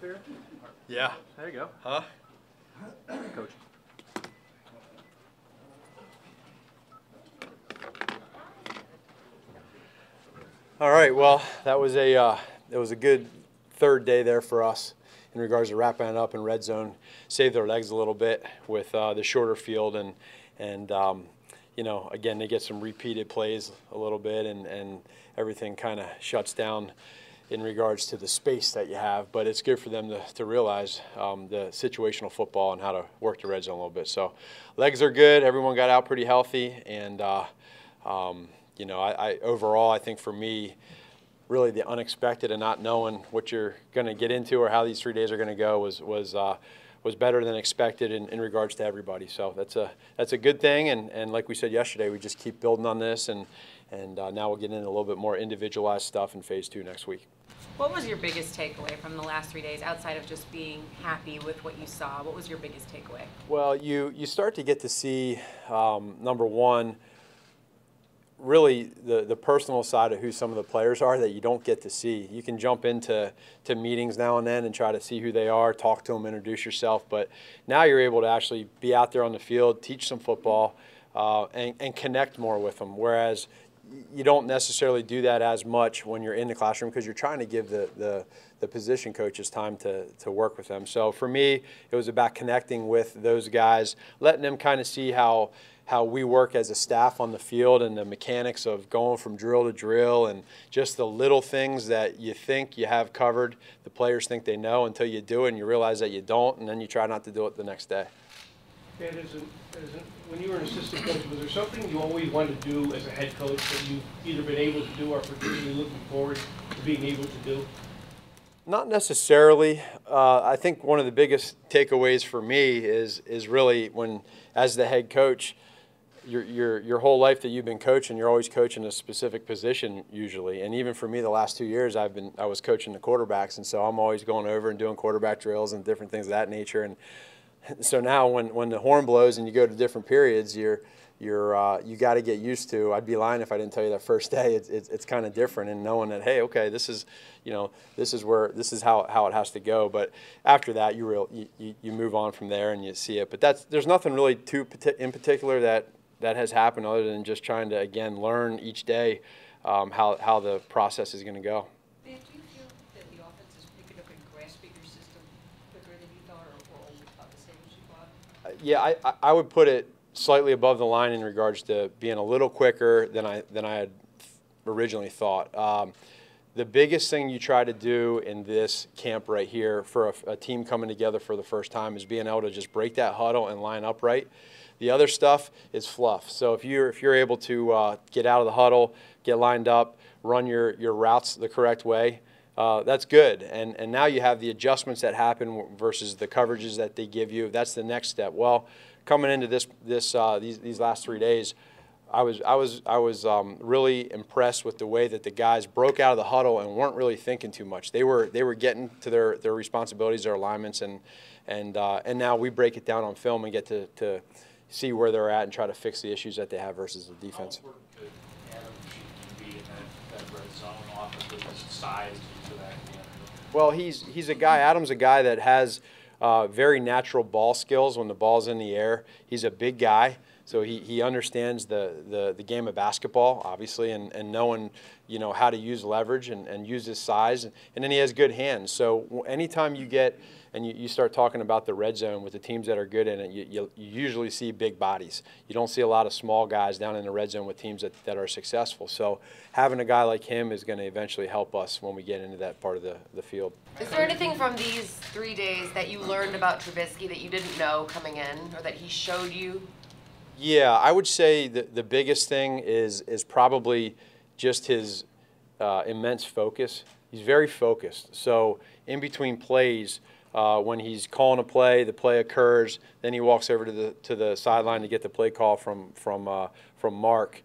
here? Yeah. There you go. Huh? Coach. All right. Well, that was a good third day there for us in regards to wrapping it up in red zone. Saved their legs a little bit with the shorter field and you know, again, they get some repeated plays a little bit and everything kind of shuts down in regards to the space that you have. But it's good for them to realize the situational football and how to work the red zone a little bit. So legs are good. Everyone got out pretty healthy. And, you know, I overall, I think for me, really the unexpected and not knowing what you're going to get into or how these 3 days are going to go was better than expected in regards to everybody. So that's a good thing. And like we said yesterday, we just keep building on this, and now we'll get into a little bit more individualized stuff in phase 2 next week. What was your biggest takeaway from the last 3 days, outside of just being happy with what you saw? What was your biggest takeaway? Well, you start to get to see, number one, really the personal side of who some of the players are that you don't get to see. You can jump into meetings now and then and try to see who they are, talk to them, introduce yourself. But now you're able to actually be out there on the field, teach some football, and connect more with them. Whereas you don't necessarily do that as much when you're in the classroom because you're trying to give the position coaches time to work with them. So for me, it was about connecting with those guys, letting them kind of see how we work as a staff on the field and the mechanics of going from drill to drill and just the little things that you think you have covered, the players think they know until you do it and you realize that you don't, and then you try not to do it the next day. Dan, when you were an assistant coach, was there something you always wanted to do as a head coach that you've either been able to do or particularly looking forward to being able to do? Not necessarily. I think one of the biggest takeaways for me is really when, as the head coach, your whole life that you've been coaching, you're always coaching a specific position usually. And even for me, the last 2 years, I was coaching the quarterbacks, and so I'm always going over and doing quarterback drills and different things of that nature. And so now when the horn blows and you go to different periods, you got to get used to. I'd be lying if I didn't tell you that first day. It's kind of different, and knowing that, hey, okay, this is how it has to go. But after that, you move on from there and you see it. But there's nothing really in particular that has happened other than just trying to again learn each day how the process is going to go. Do you feel that the offense is picking up and grasping your system quicker than you thought, or always about the same as you thought? Yeah, I would put it slightly above the line in regards to being a little quicker than I had originally thought. The biggest thing you try to do in this camp right here for a team coming together for the first time is being able to just break that huddle and line up right. The other stuff is fluff. So if you're able to get out of the huddle, get lined up, run your routes the correct way, that's good. And now you have the adjustments that happen versus the coverages that they give you. That's the next step. Well, coming into these last 3 days, I was really impressed with the way that the guys broke out of the huddle and weren't really thinking too much. They were getting to their responsibilities, their alignments, and now we break it down on film and get to see where they're at and try to fix the issues that they have versus the defense. How important could Adam be in that red zone offense with his size to that? Well, he's a guy. Adam's a guy that has very natural ball skills when the ball's in the air. He's a big guy, so he understands the game of basketball, obviously, and knowing how to use leverage and use his size, and then he has good hands. So anytime you get and you start talking about the red zone with the teams that are good in it, you usually see big bodies. You don't see a lot of small guys down in the red zone with teams that are successful. So having a guy like him is going to eventually help us when we get into that part of the field. Is there anything from these 3 days that you learned about Trubisky that you didn't know coming in, or that he showed you? Yeah, I would say the biggest thing is probably just his immense focus. He's very focused. So in between plays, when he's calling a play, the play occurs, then he walks over to the sideline to get the play call from Mark.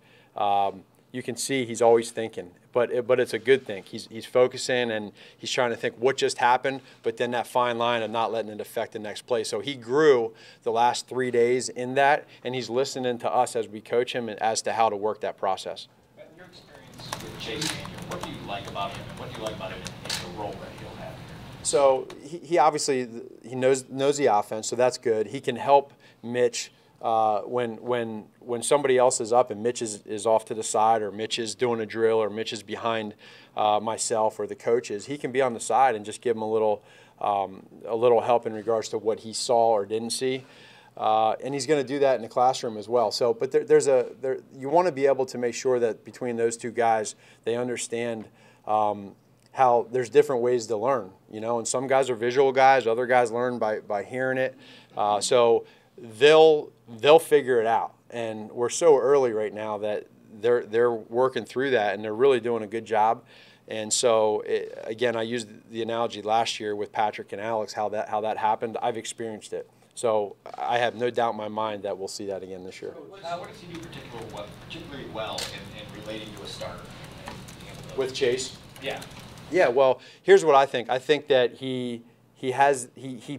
You can see he's always thinking, but it's a good thing. He's focusing and he's trying to think what just happened, but then that fine line of not letting it affect the next play. So he grew the last 3 days in that, and he's listening to us as we coach him as to how to work that process. In your experience with Chase Daniel, what do you like about him, and what do you like about him in the role that he'll have here? So he obviously he knows the offense, so that's good. He can help Mitch when somebody else is up and Mitch is off to the side, or Mitch is doing a drill, or Mitch is behind myself or the coaches. He can be on the side and just give him a little help in regards to what he saw or didn't see. And he's going to do that in the classroom as well. So, but you want to be able to make sure that between those two guys, they understand how there's different ways to learn, you know. And some guys are visual guys, other guys learn by hearing it. So they'll figure it out. And we're so early right now that they're working through that, and they're really doing a good job. And so, again, I used the analogy last year with Patrick and Alex, how that happened. I've experienced it. So I have no doubt in my mind that we'll see that again this year. What does he do particularly well in relating to a starter? With Chase? Yeah. Yeah, well, here's what I think. I think that he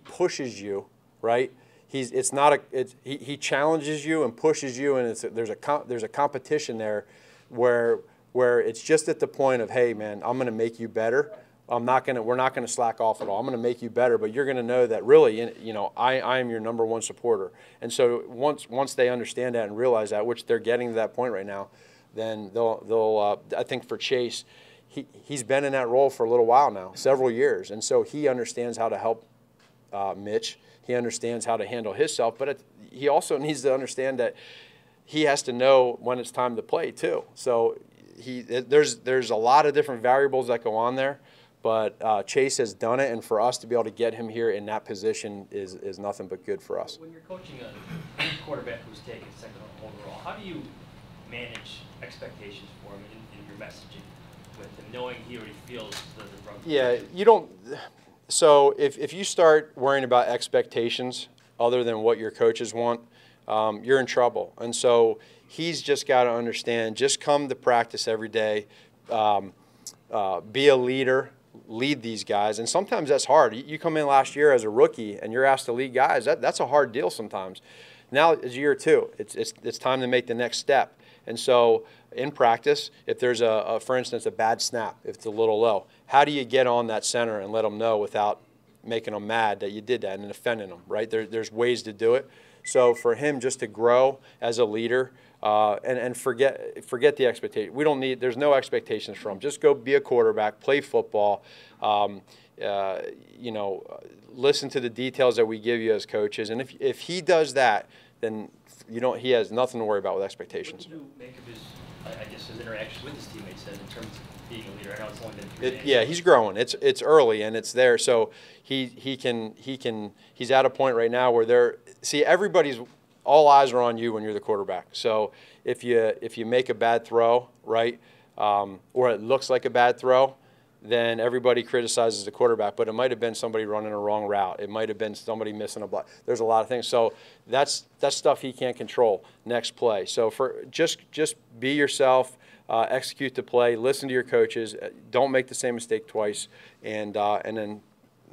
pushes you, right? He challenges you and pushes you, and there's a competition there where it's just at the point of, hey man, I'm going to make you better. We're not going to slack off at all. I'm going to make you better, but you're going to know that really, you know, I am your number one supporter. And so once they understand that and realize that, which they're getting to that point right now, then they'll I think for Chase, he's been in that role for a little while now, several years, and so he understands how to help Mitch. He understands how to handle himself, but he also needs to understand that he has to know when it's time to play too. So there's a lot of different variables that go on there. But Chase has done it, and for us to be able to get him here in that position is nothing but good for us. When you're coaching a quarterback who's taken second overall, how do you manage expectations for him in your messaging with him, knowing he already feels the run? Yeah, you don't. So if you start worrying about expectations other than what your coaches want, you're in trouble. And so he's just got to understand, just come to practice every day, be a leader. Lead these guys, and sometimes that's hard. You come in last year as a rookie and you're asked to lead guys. That's a hard deal sometimes. Now it's year two. It's time to make the next step. And so in practice, if there's for instance, a bad snap, if it's a little low, how do you get on that center and let them know without making them mad that you did that and offending them, right? There's ways to do it. So for him just to grow as a leader, and forget the expectation. There's no expectations from him. Just go be a quarterback, play football, you know, listen to the details that we give you as coaches. And if he does that, then he has nothing to worry about with expectations. What do you make of his interactions with his teammates then, in terms of being a leader? I know it's only been 3 games. Yeah, he's growing. It's early and it's there. So he's at a point right now where all eyes are on you when you're the quarterback. So if you make a bad throw, right, or it looks like a bad throw, then everybody criticizes the quarterback. But it might have been somebody running a wrong route. It might have been somebody missing a block. There's a lot of things. So that's stuff he can't control. Next play. So just be yourself, execute the play, listen to your coaches, don't make the same mistake twice, and then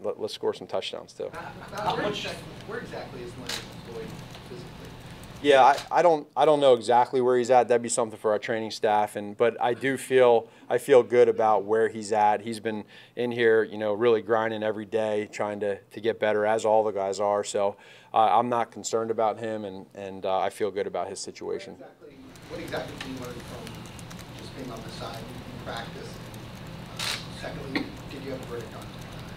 let's score some touchdowns too. Where exactly is Leonard Floyd physically? Yeah, I don't know exactly where he's at. That'd be something for our training staff. But I feel good about where he's at. He's been in here, you know, really grinding every day, trying to get better, as all the guys are. So I'm not concerned about him, and I feel good about his situation. What exactly did you learn from just being on the side in practice? Secondly, did you have a verdict on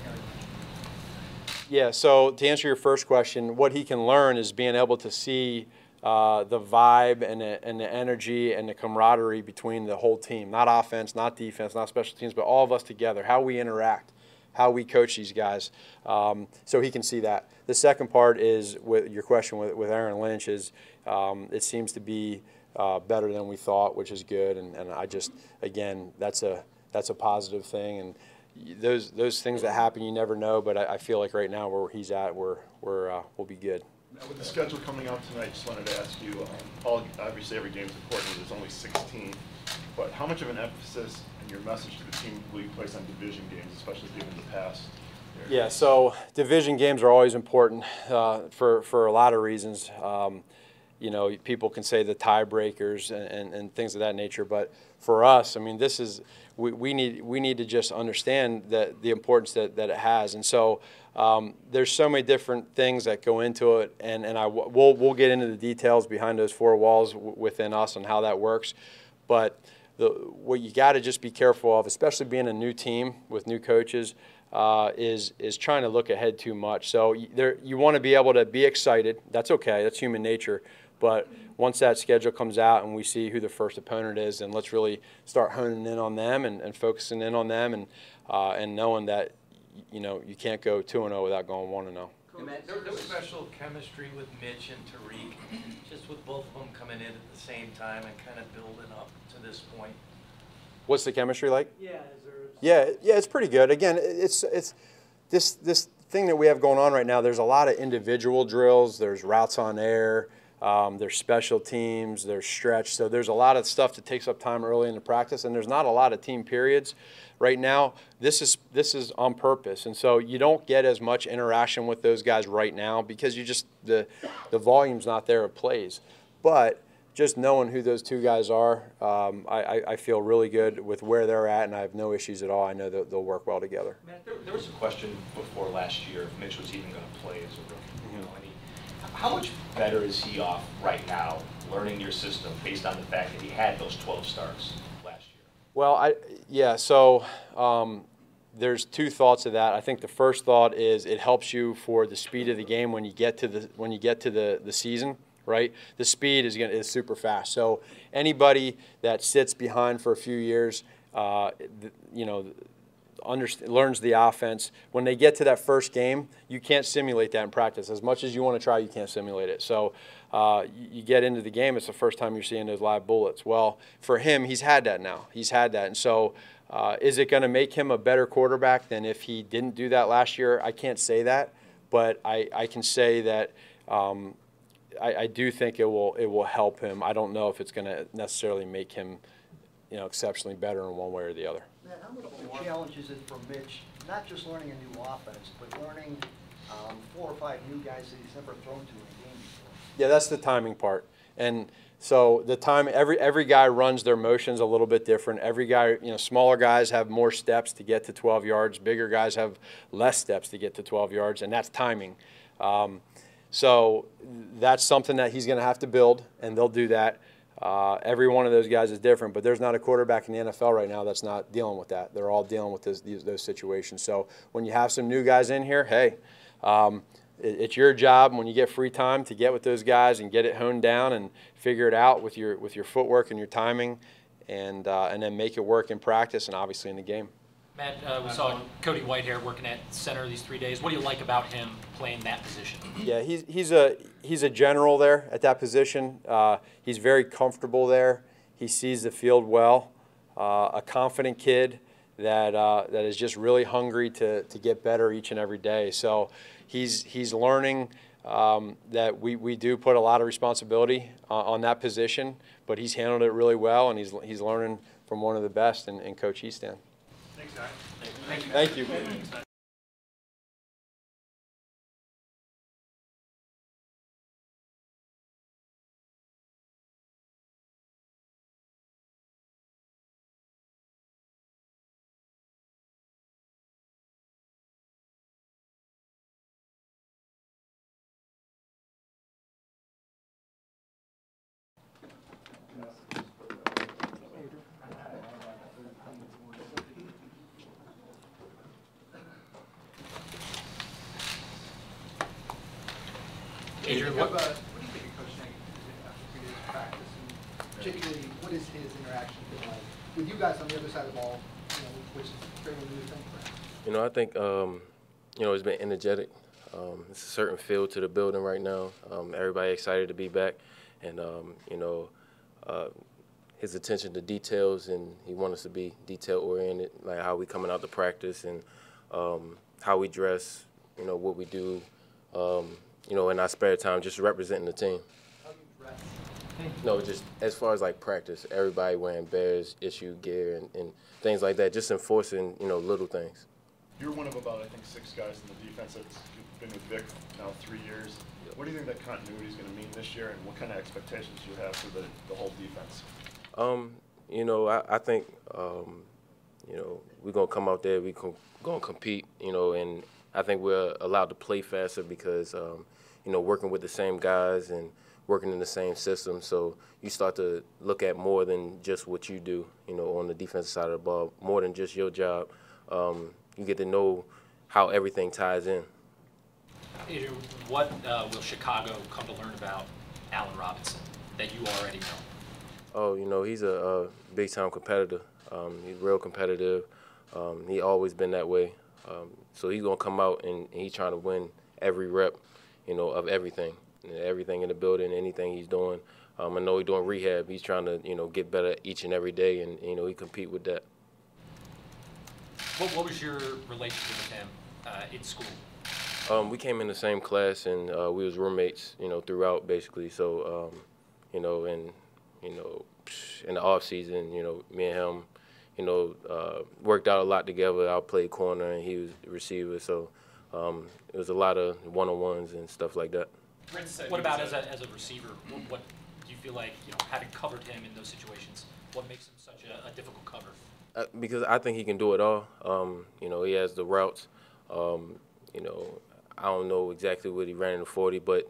Aaron Lynch? Yeah. So to answer your first question, what he can learn is being able to see the vibe and the energy and the camaraderie between the whole team, not offense, not defense, not special teams, but all of us together, how we interact, how we coach these guys. So he can see that. The second part is, with your question with Aaron Lynch, is it seems to be better than we thought, which is good. And I just, again, that's a positive thing. And those things that happen, you never know. But I feel like right now where he's at, we'll be good. Now, with the schedule coming out tonight, just wanted to ask you, obviously every game is important, there's only 16, but how much of an emphasis in your message to the team will you place on division games, especially given the past? Yeah, so division games are always important for a lot of reasons. You know, people can say the tiebreakers and things of that nature, but for us, I mean, we need to just understand that the importance that it has. And so there's so many different things that go into it, and we'll get into the details behind those four walls within us and how that works. But what you got to just be careful of, especially being a new team with new coaches, is trying to look ahead too much. So you want to be able to be excited. That's okay. That's human nature. But once that schedule comes out and we see who the first opponent is, then let's really start honing in on them and focusing in on them and knowing that you can't go 2-0 without going 1-0. There was special chemistry with Mitch and Tariq, just with both of them coming in at the same time and kind of building up to this point. What's the chemistry like? Yeah, Yeah, it's pretty good. Again, it's this thing that we have going on right now. There's a lot of individual drills. There's routes on air. There's special teams. There's stretch. So there's a lot of stuff that takes up time early in the practice, and there's not a lot of team periods right now. This is on purpose, and so you don't get as much interaction with those guys right now because the volume's not there of plays. But just knowing who those two guys are, I feel really good with where they're at, and I have no issues at all. I know that they'll work well together. Matt, there was a question before last year if Mitch was even going to play as a rookie. How much better is he off right now, learning your system based on the fact that he had those 12 starts last year? Well, so there's two thoughts of that. I think the first thought is it helps you for the speed of the game when you get to the season. Right, the speed is super fast. So anybody that sits behind for a few years, learns the offense. When they get to that first game, you can't simulate that in practice. As much as you want to try, you can't simulate it. So you get into the game, it's the first time you're seeing those live bullets. Well, for him, he's had that now. He's had that. And so is it going to make him a better quarterback than if he didn't do that last year? I can't say that, but I can say that I do think it will help him. I don't know if it's going to necessarily make him, exceptionally better in one way or the other. Man, how much of a challenge is it for Mitch, not just learning a new offense, but learning 4 or 5 new guys that he's never thrown to in a game before? Yeah, that's the timing part. And so the time, every guy runs their motions a little bit different. Every guy, smaller guys have more steps to get to 12 yards. Bigger guys have less steps to get to 12 yards, and that's timing. So that's something that he's going to have to build, and they'll do that. Every one of those guys is different, but there's not a quarterback in the NFL right now that's not dealing with that. They're all dealing with those situations. So when you have some new guys in here, hey, it's your job when you get free time to get with those guys and get it honed down and figure it out with your footwork and your timing, and then make it work in practice and obviously in the game. Matt, we saw Cody Whitehair working at center these 3 days. What do you like about him playing that position? Yeah, he's a general there at that position. He's very comfortable there. He sees the field well. A confident kid that is just really hungry to get better each and every day. So he's learning that we do put a lot of responsibility on that position, but he's handled it really well, and he's learning from one of the best in Coach Easton. Thanks, guys. Thank you. Adrian, What do you think of Coach Nagy after 3 days of practice? And particularly, what is his interaction been like with you guys on the other side of the ball, which is a fairly new thing for him? I think, it's been energetic. It's a certain feel to the building right now. Everybody excited to be back. And, his attention to details, and he wants us to be detail-oriented, like how we coming out to practice and how we dress, what we do, in our spare time, just representing the team. How do you dress? No, just as far as like practice, everybody wearing Bears issue gear and things like that, just enforcing, little things. You're one of about, I think, 6 guys in the defense that's been with Vic now 3 years. What do you think that continuity is going to mean this year, and what kind of expectations do you have for the whole defense? I think you know, we're gonna come out there, gonna compete, you know, and I think we're allowed to play faster because, you know, working with the same guys and working in the same system. So you start to look at more than just what you do, you know, on the defensive side of the ball, more than just your job. You get to know how everything ties in. Adrian, what will Chicago come to learn about Allen Robinson that you already know? Oh, you know, he's a big-time competitor. He's real competitive. He always been that way. So he's gonna come out and he's trying to win every rep, you know, of everything in the building, anything he's doing. I know he's doing rehab. He's trying to, you know, get better each and every day, and you know, he compete with that. What was your relationship with him in school? We came in the same class, and we was roommates, you know, throughout basically. So, you know, and you know, in the off season, you know, me and him, you know, worked out a lot together. I played corner, and he was the receiver. So it was a lot of one-on-ones and stuff like that. What about as a receiver? What do you feel like, you know, having covered him in those situations? What makes him such a difficult cover? Because I think he can do it all. You know, he has the routes. You know, I don't know exactly what he ran in the 40, but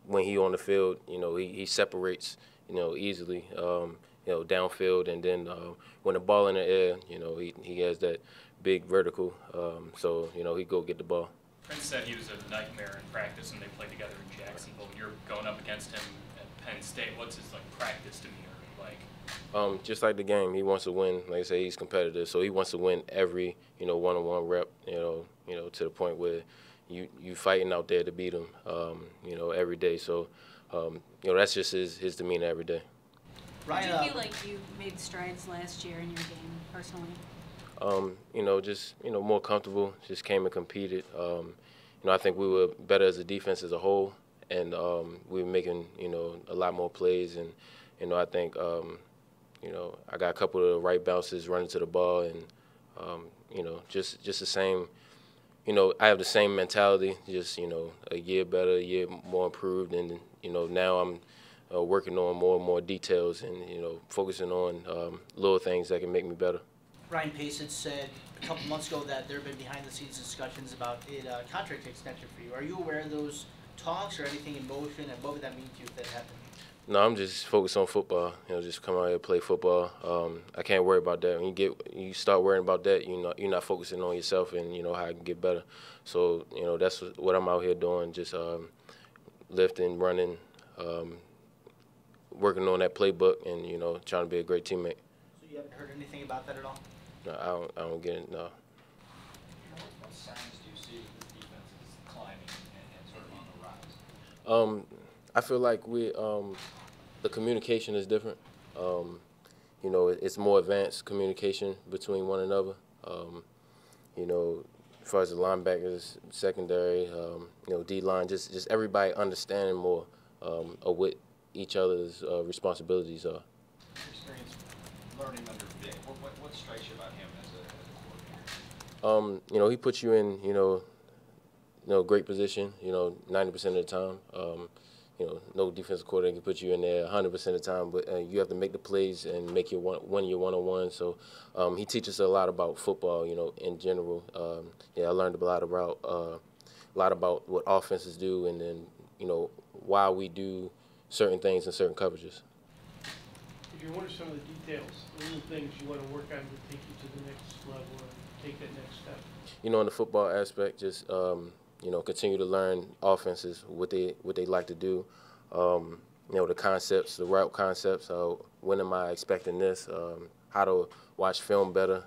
when he on the field, you know, he separates, you know, easily, you know, downfield, and then when the ball in the air, you know, he has that big vertical, so, you know, he go get the ball. Prince said he was a nightmare in practice when they played together in Jacksonville. When you're going up against him at Penn State, what's his, like, practice demeanor like? Just like the game, he wants to win. Like I say, he's competitive, so he wants to win every, you know, one-on-one rep, you know, to the point where you fighting out there to beat him, you know, every day. So, you know, that's just his demeanor every day. Did you feel like you made strides last year in your game personally? You know, just, you know, more comfortable, just came and competed. You know, I think we were better as a defense as a whole, and we were making, you know, a lot more plays. And, you know, I think, you know, I got a couple of right bounces running to the ball, and, you know, just the same, you know, I have the same mentality, just, you know, a year better, a year more improved. And, you know, now I'm working on more and more details and, you know, focusing on little things that can make me better. Ryan Pace had said a couple months ago that there have been behind-the-scenes discussions about a contract extension for you. Are you aware of those talks or anything in motion, and what would that mean to you if that happened? No, I'm just focused on football. You know, just come out here and play football. I can't worry about that. When you start worrying about that, you're not focusing on yourself and, you know, how I can get better. So, you know, that's what I'm out here doing, just lifting, running, working on that playbook, and, you know, trying to be a great teammate. So you haven't heard anything about that at all? No, I don't get it, no. What signs do you see that the defense is climbing and sort of on the rise? I feel like the communication is different. You know, it's more advanced communication between one another. You know, as far as the linebackers, secondary, you know, D-line, just everybody understanding more of what each other's responsibilities are. Experience learning under Vic. What strikes you about him as a coordinator? You know, he puts you in, you know, great position, you know, 90% of the time. You know, no defensive coordinator can put you in there 100% of the time, but you have to make the plays and make your one-on-one. So he teaches us a lot about football, you know, in general. Yeah, I learned a lot about what offenses do, and then, you know, why we do certain things in certain coverages. What are some of the details, the little things you want to work on to take you to the next level and take that next step? You know, in the football aspect, just you know, continue to learn offenses, what they like to do. You know, the concepts, the route concepts. When am I expecting this? How to watch film better.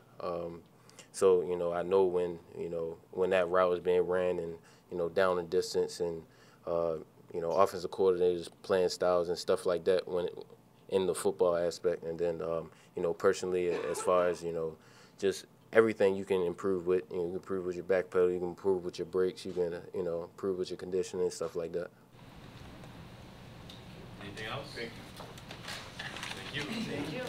So, you know, I know when that route is being ran, and, you know, down the distance, and you know, offensive coordinators, playing styles and stuff like that when in the football aspect. And then, you know, personally, as far as, you know, just everything you can improve with. You know, you can improve with your back pedal, you can improve with your brakes, you can, you know, improve with your conditioning, stuff like that. Anything else? Thank you. Thank you.